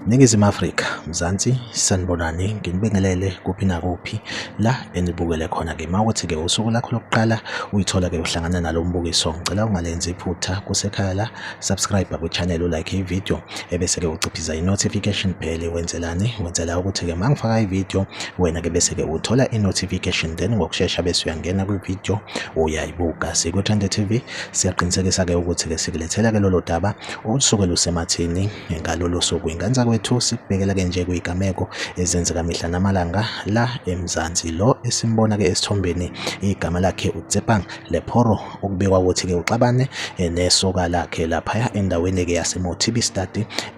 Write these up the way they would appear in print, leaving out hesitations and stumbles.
Ningizimu Afrika, Mzansi, sanibonani, nginibingelele kuphi nakuphi la enibukele khona-ke. Mawukuthi-ke usuku lakho lokuqala uyithola-ke uhlangana nalo mbukiso, ngicela ungalenzi iphutha kusekhaya la, subscribe kwi-channel, ulike ividiyo, ebese-ke uciphiza i-notification bell. Wenzelani? Wenzela ukuthi-ke uma ngifaka ividiyo wena-ke bese-ke uthola i-notification, then ngokushesha bese uyangena kwividiyo uyayibuka. Siku-Trend TV siyaqinisekisa-ke ukuthi-ke sikulethela-ke lolo daba olusuke lusemathini ngalolo suku. Inganza kwethu sikubhekela-ke nje kuy'gameko ezenzeka mihla namalanga la eMzansi. Lo esimbona-ke esithombeni igama lakhe uTsepang Lephoro, okubekwa ukuthi-ke uxabane nesoka lakhe laphaya endaweni-ke yaseMotibi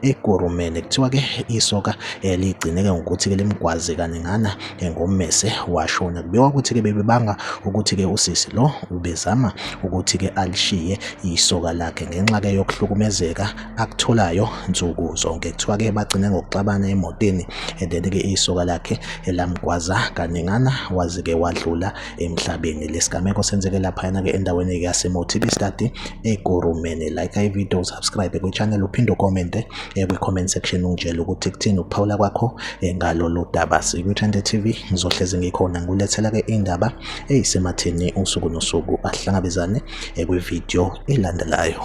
eKurumene. Kuthiwa-ke isoka ligcine-ke ngokuthi-ke limgwaze kaningana ngommese washona. Kubekwa ukuthi-ke bebebanga ukuthi-ke usisi lo ubezama ukuthi-ke alishiye isoka lakhe ngenxa-ke yokuhlukumezeka akutholayo nsuku zonke. Kuthiwa-ke bagcine ngokuxabana emotini, and then-ke isoka lakhe lamgwaza kaningana waze-ke wadlula emhlabeni. Lesigameko senzeke laphayana-ke endaweni yaseMotibi eKurumene. Like ividiyo, subscribe kwi-channel, uphinde ukomente kwi-comment section ungitshela ukuthi kuthini ukuphawula kwakho ngalolu daba. Siku-Trend TV ngizohlezi ngikhona ngulethela-ke indaba eyisematheni usuku nosuku. Asihlangabezane kwividiyo elandelayo.